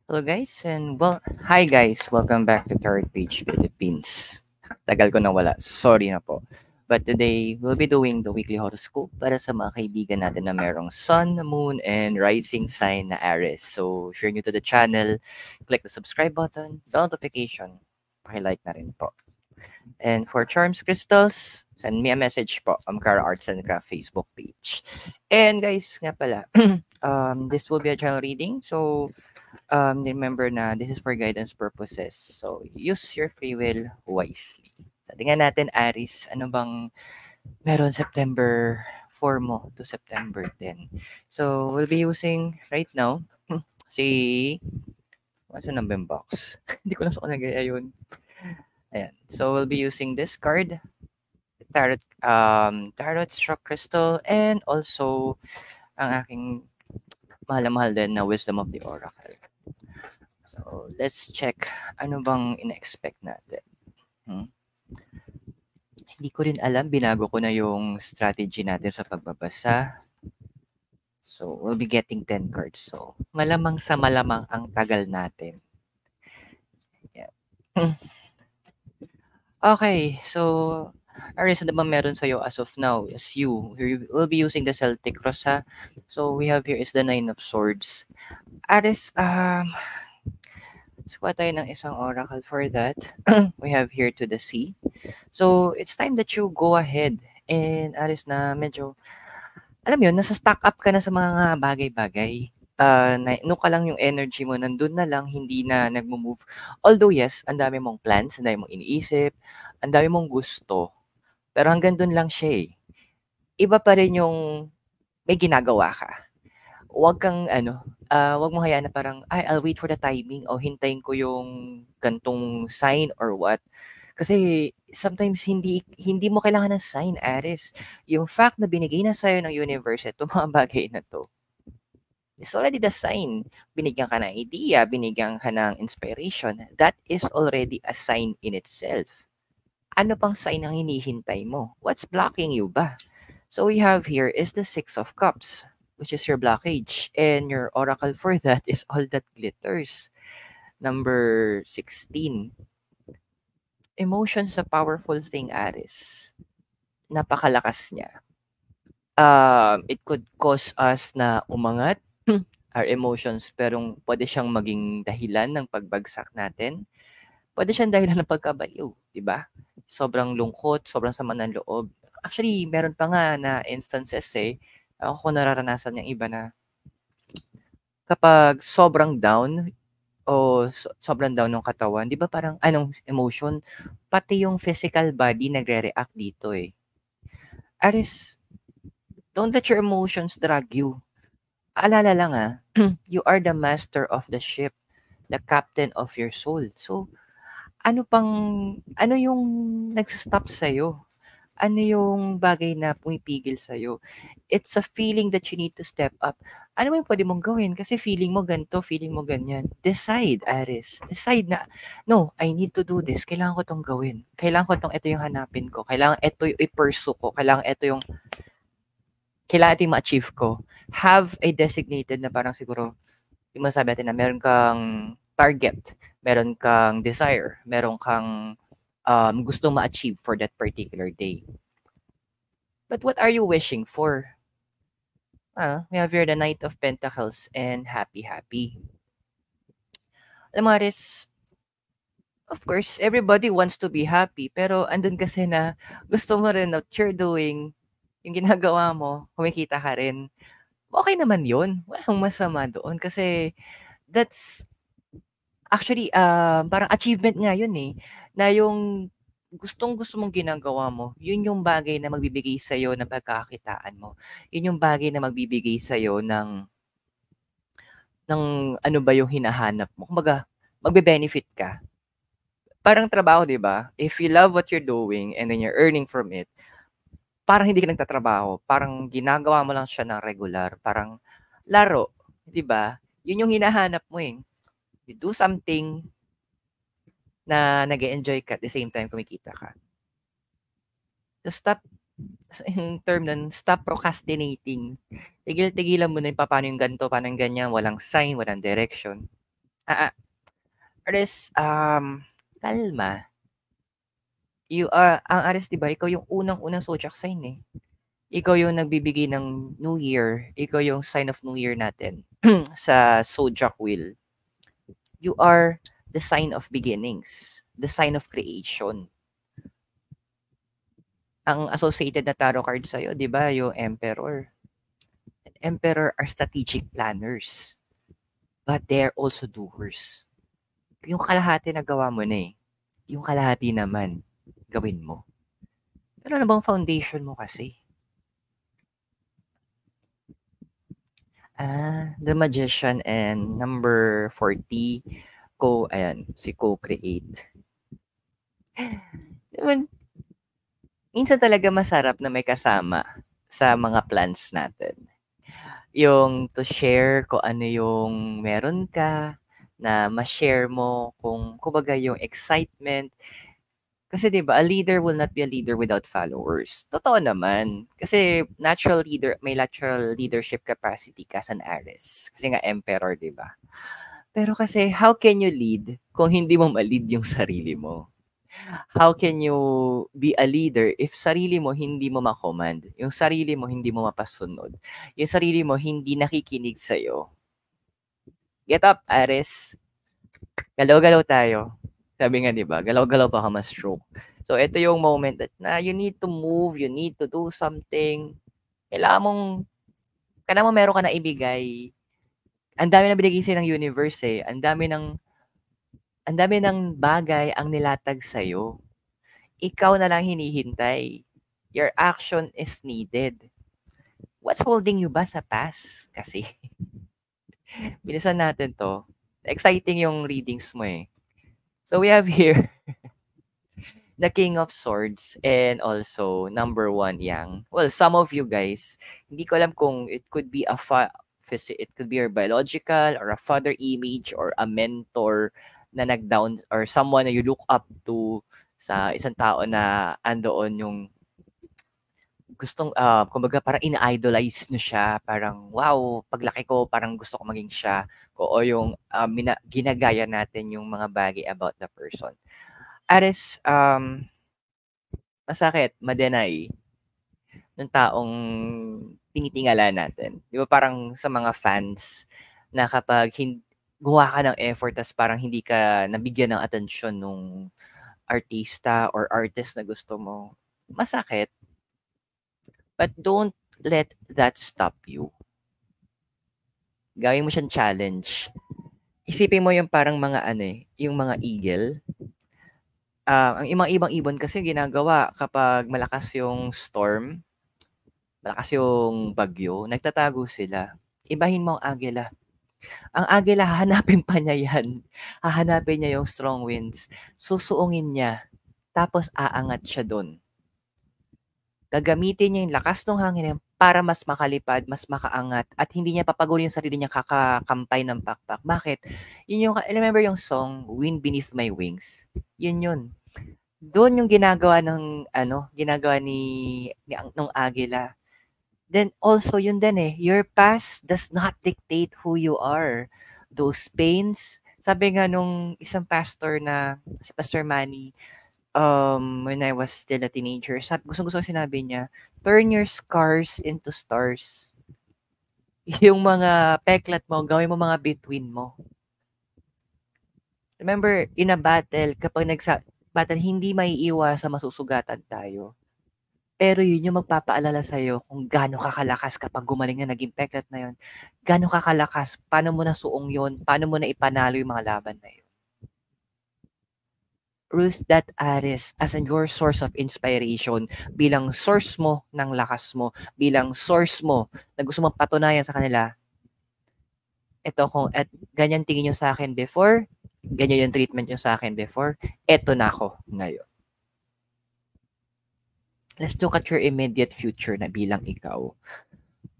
Hello guys and hi guys, welcome back to Third Page Philippines. Tagal ko nawala, sorry na po. But today, we'll be doing the weekly horoscope para sa mga kaibigan natin na merong sun, moon, and rising sign na Aries. So, if you're new to the channel, click the subscribe button, the notification, paki-like na rin po. And for charms crystals, send me a message po on Cara Arts and Craft Facebook page. And guys, nga pala, this will be a channel reading. So, remember na this is for guidance purposes. So, use your free will wisely. So, tingnan natin, Aris, ano bang meron September 4 mo to September 10. So, we'll be using right now, si, what's the number box? Hindi ko na sa nagaya yun. Ayan. So, we'll be using this card, Tarot Struck Crystal, and also, ang aking mahal-mahal din na Wisdom of the Oracle. So, let's check ano bang ina-expect natin. Hindi ko rin alam, binago ko na yung strategy natin sa pagbabasa. So, we'll be getting 10 cards. So, malamang sa malamang ang tagal natin. Yeah. Okay, so, Aris, ano ba meron sa'yo as of now? As you will be using the Celtic Cross, ha? So, we have here is the Nine of Swords. Aris, squat tayo ng isang oracle for that. We have here to the sea. So, it's time that you go ahead and Aris na medyo, alam mo yun, nasa stock up ka na sa mga bagay-bagay. No ka lang yung energy mo, nandun na lang, hindi na nagmo-move. Although yes, ang dami mong plans, ang dami mong iniisip, ang dami mong gusto. Pero hanggang dun lang siya eh. Iba pa rin yung may ginagawa ka. Huwag kang wag mo hayaan na parang, I'll wait for the timing o hintayin ko yung gantong sign or what. Kasi sometimes hindi mo kailangan ng sign, Aris. Yung fact na binigay na sa'yo ng universe itong mga bagay na to, it's already the sign. Binigyan ka ng idea, binigyan ka ng inspiration. That is already a sign in itself. Ano pang sign ang hinihintay mo? What's blocking you ba? So we have here is the Six of Cups, which is your blockage. And your oracle for that is All That Glitters. Number 16. Emotions is a powerful thing, Aris. Napakalakas niya. It could cause us na umangat our emotions, pero pwede siyang maging dahilan ng pagbagsak natin. Pwede siyang dahilan ng pagkabaliw, di ba? Sobrang lungkot, sobrang sama ng loob. Actually, meron pa nga na instances ako nararanasan ng iba na kapag sobrang down o sobrang down ng katawan, di ba parang anong emotion, pati yung physical body nagre-react dito eh. Aris, don't let your emotions drag you. Alala lang you are the master of the ship, the captain of your soul. So, ano yung nagsa-stop sa'yo? Ano yung bagay na pumipigil sa'yo? It's a feeling that you need to step up. Ano ba yung pwede mong gawin? Kasi feeling mo ganito, feeling mo ganyan. Decide, Aris. Decide na, no, I need to do this. Kailangan ko tong gawin. Kailangan ko ito yung hanapin ko. Kailangan ito yung i-pursue ko. Kailangan ito yung ma-achieve ko. Have a designated na parang siguro, yung masabi natin na meron kang target, meron kang desire, meron kang gusto ma-achieve for that particular day. But what are you wishing for? We have here the Knight of Pentacles and Happy. Alam mo, Aris, of course, everybody wants to be happy, pero andun kasi na gusto mo rin what you're doing, yung ginagawa mo, kumikita ka rin. Okay naman yun. Walang masama doon kasi that's actually, parang achievement nga yun eh, na yung gustong-gusto mong ginagawa mo, yun yung bagay na magbibigay sa'yo ng pagkakakitaan mo. Yun yung bagay na magbibigay sa'yo ng ano ba yung hinahanap mo. Kumbaga, magbe-benefit ka. Parang trabaho, di ba? If you love what you're doing and then you're earning from it, parang hindi ka nagtatrabaho. Parang ginagawa mo lang siya ng regular. Parang laro, di ba? Yun yung hinahanap mo eh. You do something na nag-enjoy ka at the same time kumikita ka. So yung term nun, stop procrastinating. Tigil-tigilan mo na yung paano yung ganito, paano yung ganyan, walang sign, walang direction. Aris, kalma. Ang Aris, di ba, ikaw yung unang-unang zodiac sign eh. Ikaw yung nagbibigay ng New Year. Ikaw yung sign of New Year natin sa zodiac wheel. You are the sign of beginnings, the sign of creation. Ang associated na tarot card sa'yo, di ba, yung Emperor. Emperor are strategic planners, but they're also doers. Yung kalahati na gawa mo na eh. Yung kalahati naman, gawin mo. Pero ano bang foundation mo kasi? The Magician and number 40, si co-create. Naman, minsan talaga masarap na may kasama sa mga plans natin. Yung to share kung ano yung meron ka, na ma-share mo kung kumbaga yung excitement. Kasi 'di ba, a leader will not be a leader without followers. Totoo naman. Kasi may natural leadership capacity ka sa Aries. Kasi nga emperor, 'di ba? Pero kasi how can you lead kung hindi mo ma-lead yung sarili mo? How can you be a leader if sarili mo hindi mo ma-command? Yung sarili mo hindi mo mapasunod. Yung sarili mo hindi nakikinig sa'yo. Get up, Aries. Galaw-galaw tayo. Sabi nga 'di ba, galaw-galaw baka ma-stroke. So ito yung moment na you need to move, you need to do something. Kailangan mo meron ka na ibigay. Ang dami na binigay sa'yo ng universe eh. Ang dami ng bagay ang nilatag sa'yo. Ikaw na lang hinihintay. Your action is needed. What's holding you ba sa past? Kasi, bilisan natin to. Exciting yung readings mo eh. So we have here the King of Swords and also number 1 Yang. Well, some of you guys, hindi ko alam kung it could be it could be your biological or a father image or a mentor na nag-down or someone na you look up to sa isang tao na andoon yung kumbaga parang ina-idolize niyo siya, parang wow, paglaki ko parang gusto ko maging siya, o yung ginagaya natin yung mga bagay about the person. Ares, masakit, ma-deny ng taong tinitingala natin. Di ba parang sa mga fans na kapag gumawa ka ng effort tas parang hindi ka nabigyan ng atensyon nung artista or artist na gusto mo, masakit. But don't let that stop you. Gawin mo siyang challenge. Isipin mo yung parang mga yung mga eagle. Ang ibang ibon kasi ginagawa kapag malakas yung storm, malakas yung bagyo, nagtatago sila. Ibahin mo ang agila. Ang agila, hahanapin pa niya yan. Hahanapin niya yung strong winds. Susuungin niya. Tapos aangat siya doon. Gagamitin niya yung lakas ng hangin para mas makalipad, mas makaangat, at hindi niya papagulin yung sarili niya kakakampay ng pakpak. Bakit? Yun yung, remember yung song, Wind Beneath My Wings? Yun. Doon yung ginagawa nung agila. Then also, yun din your past does not dictate who you are. Those pains, sabi nga nung isang pastor si Pastor Manny, when I was still a teenager, gustong-gusto ko sinabi niya, turn your scars into stars. Yung mga peklat mo, gawin mo mga bituin mo. Remember, in a battle, kapag battle, hindi maiiwasan masusugatan tayo. Pero yun yung magpapaalala sa'yo kung gaano kakalakas kapag gumaling na naging peklat na yun. Gaano kakalakas, paano mo nasuong yun, paano mo na ipanalo yung mga laban na yun. Use that Aries as your source of inspiration, bilang source mo ng lakas mo, bilang source mo na gusto mong patunayan sa kanila. Ito at ganyan tingin nyo sa akin before, ganyan yung treatment nyo sa akin before, eto na ako ngayon. Let's look at your immediate future na bilang ikaw.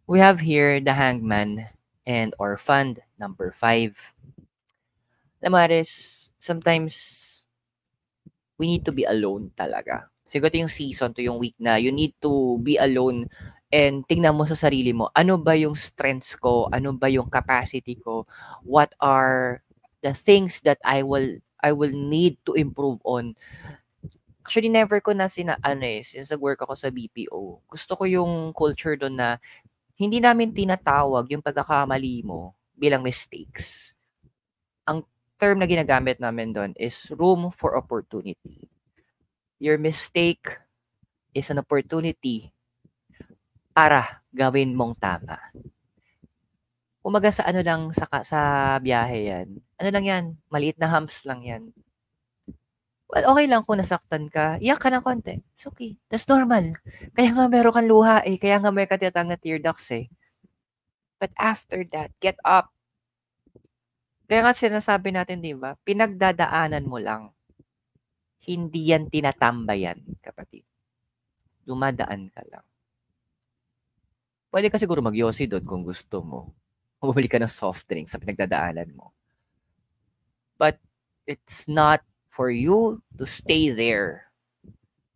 We have here the Hangman and Orphan, number 5. Alam mo, Aries, sometimes we need to be alone talaga. Siguro ito yung season, to yung week na you need to be alone and tingnan mo sa sarili mo, ano ba yung strengths ko? Ano ba yung capacity ko? What are the things that I will need to improve on? Actually, never ko na since nag-work ako sa BPO, gusto ko yung culture doon na hindi namin tinatawag yung pagkakamali mo bilang mistakes. Ang term na ginagamit namin doon is room for opportunity. Your mistake is an opportunity para gawin mong tama. Umaga sa ano lang sa biyahe yan. Ano lang yan, maliit na humps lang yan. Well, okay lang kung nasaktan ka, iyak ka ng konti. It's okay. That's normal. Kaya nga meron kang luha eh. Kaya nga may katinatawag na tear ducts eh. But after that, get up. Kaya nga sinasabi natin, di ba? Pinagdadaanan mo lang. Hindi yan tinatambayan, kapatid. Dumadaan ka lang. Pwede ka siguro mag-yosi doon kung gusto mo. Bumili ka ng soft drink sa pinagdadaanan mo. But it's not for you to stay there.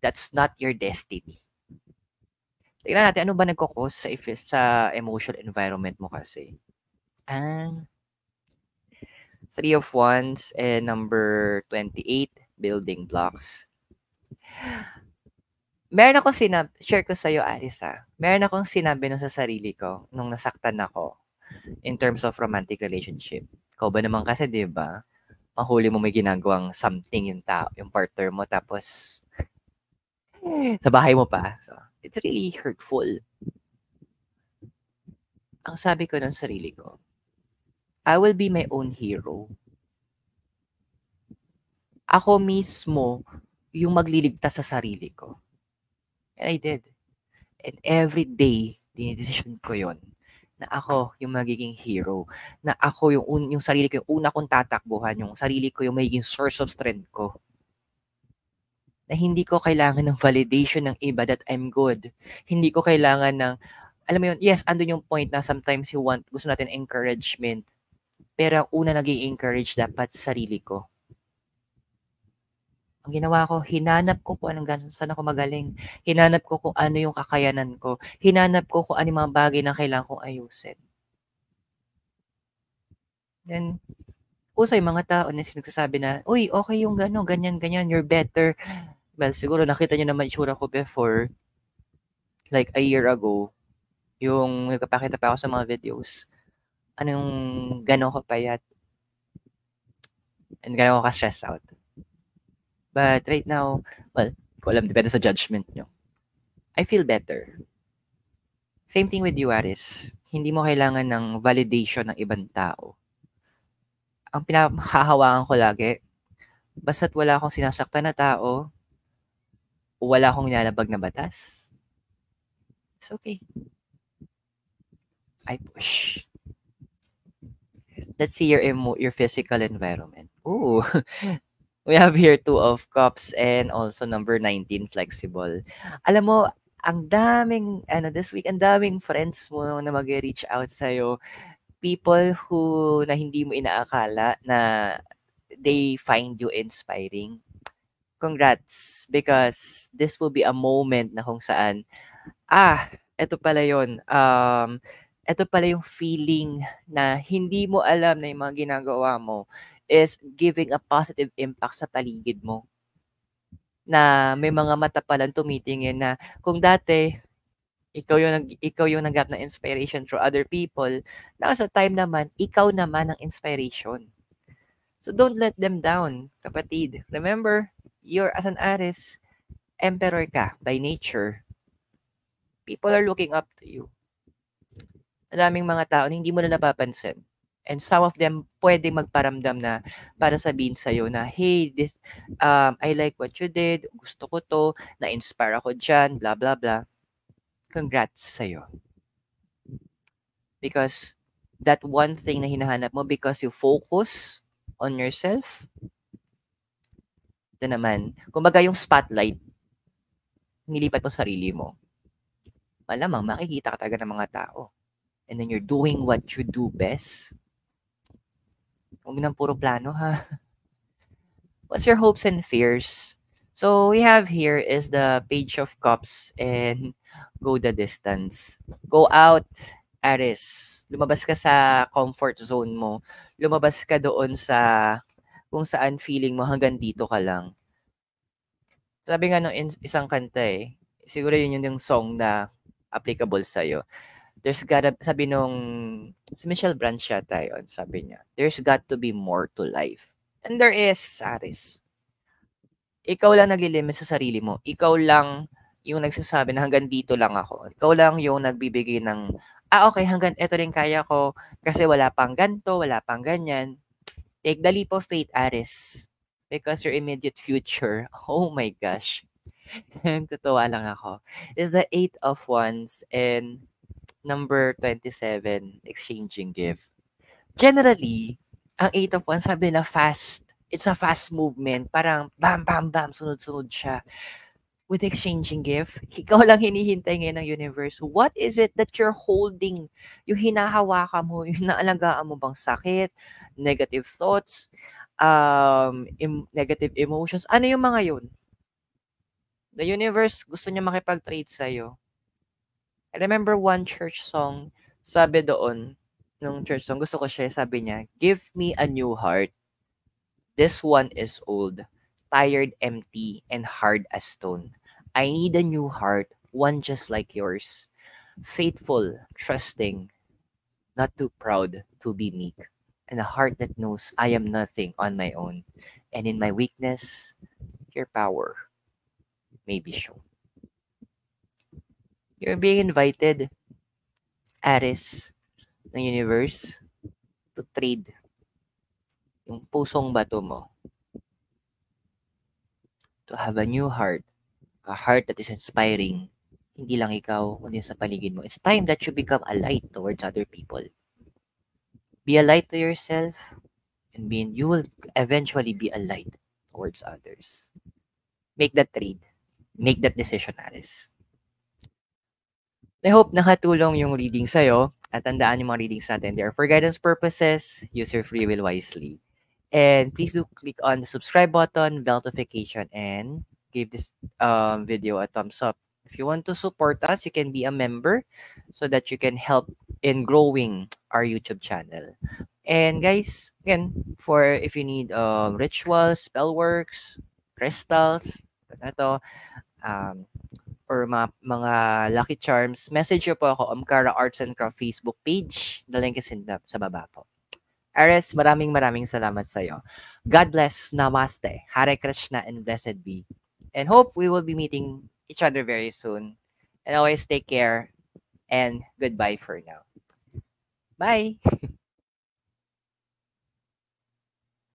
That's not your destiny. Tignan natin, ano ba nagkakos sa emotional environment mo kasi? Three of Wands and number 28, building blocks. Meron akong share ko sa'yo, Arisa. Meron akong sinabi sa sarili ko nung nasaktan ako in terms of romantic relationship. Ikaw ba naman kasi, di ba? Mahuli mo may ginagawang something yung partner mo, tapos sa bahay mo pa. So, it's really hurtful. Ang sabi ko ng sarili ko, I will be my own hero. Ako mismo yung magliligtas sa sarili ko. And I did. And every day, dinidesisyon ko yon na ako yung magiging hero. Na ako yung sarili ko, yung una kong tatakbuhan, yung sarili ko yung magiging source of strength ko. Na hindi ko kailangan ng validation ng iba that I'm good. Hindi ko kailangan ng, alam mo yun, yes, andun yung point na sometimes gusto natin encouragement. Pero ang una nag-i-encourage dapat sarili ko. Ang ginawa ko, hinanap ko kung saan ako magaling. Hinanap ko kung ano yung kakayanan ko. Hinanap ko kung ano yung mga bagay na kailangan kong ayusin. Then, usay mga tao na sinagsasabi na, uy, okay yung ganyan, you're better. Well, siguro nakita niyo naman itsura ko before, like a year ago, yung nagpapakita pa ako sa mga videos. Anong gano'n ko payat. And gano'n ko ka-stress out. But right now, well, ko alam, depende sa judgment nyo. I feel better. Same thing with you, Aris. Hindi mo kailangan ng validation ng ibang tao. Ang pinahahawakan ko lagi, basta't wala akong sinasaktan na tao, o wala akong nilalabag na batas, it's okay. I push. Let's see your physical environment. Ooh. We have here 2 of Cups and also number 19, flexible. Alam mo, ang daming, this week, ang daming friends mo na mag-reach out sa'yo. People na hindi mo inaakala na they find you inspiring. Congrats, because this will be a moment na kung saan, eto pala yun. Eto pala yung feeling na hindi mo alam na yung mga ginagawa mo is giving a positive impact sa paligid mo. Na may mga mata palang tumitingin na kung dati ikaw yung naghanap ng inspiration through other people, now sa time naman ikaw naman ang inspiration. So don't let them down, kapatid. Remember, you're as an Aries, emperor ka by nature. People are looking up to you. Ang daming mga tao na hindi mo na napapansin. And some of them pwede magparamdam na para sabihin sa'yo na, hey, I like what you did, gusto ko to, na-inspire ako dyan, blah, blah, blah. Congrats sa'yo. Because that one thing na hinahanap mo, because you focus on yourself, ito naman, kumbaga yung spotlight, nilipat mo sarili mo, malamang makikita ka talaga ng mga tao. And then you're doing what you do best. Huwag nang puro plano, ha? What's your hopes and fears? So we have here is the Page of Cups and go the distance. Go out, Aries. Lumabas ka sa comfort zone mo. Lumabas ka doon sa kung saan feeling mo hanggang dito ka lang. Sabi nga nung isang kanta eh, siguro yun yung song na applicable sa'yo. There's gotta, sabi nung, si Michelle Branch yata yun, sabi niya, there's got to be more to life. And there is, Aris. Ikaw lang naglilimit sa sarili mo. Ikaw lang yung nagsasabi na hanggang dito lang ako. Ikaw lang yung nagbibigay ng, okay, hanggang eto rin kaya ko kasi wala pang ganto, wala pang ganyan. Take the leap of faith, Aris. Because your immediate future, oh my gosh, tutuwa lang ako, is the Eight of Wands and number 27, exchanging gift. Generally, ang Eight of Wands, sabi na fast. It's a fast movement. Parang bam, bam, bam, sunod-sunod siya. With exchanging gift, ikaw lang hinihintay ngayon ng universe. What is it that you're holding? Yung hinahawakan mo, yung naalagaan mo bang sakit, negative thoughts, negative emotions? Ano yung mga yun? The universe gusto niya makipag-trade sa'yo. I remember one church song, sabi doon, nung church song, gusto ko siya, sabi niya, give me a new heart. This one is old, tired, empty, and hard as stone. I need a new heart, one just like yours. Faithful, trusting, not too proud to be meek. And a heart that knows I am nothing on my own. And in my weakness, your power may be shown. You're being invited, Aris, ng universe, to trade yung pusong bato mo. To have a new heart. A heart that is inspiring. Hindi lang ikaw, kundi sa paligid mo. It's time that you become a light towards other people. Be a light to yourself, and you will eventually be a light towards others. Make that trade. Make that decision, Alice. I hope nakatulong yung reading sa'yo. At tandaan yung mga readings natin. They are for guidance purposes. Use your free will wisely. And please do click on the subscribe button, bell notification, and give this video a thumbs up. If you want to support us, you can be a member so that you can help in growing our YouTube channel. And guys, again, for if you need rituals, spell works, crystals, ito, or mga lucky charms, message nyo po ako, Omkara Arts and Craft Facebook page. The link is in sa baba po. Aris, maraming salamat sa iyo. God bless, namaste, Hare Krishna, and blessed be. And hope we will be meeting each other very soon. And always take care, and goodbye for now. Bye!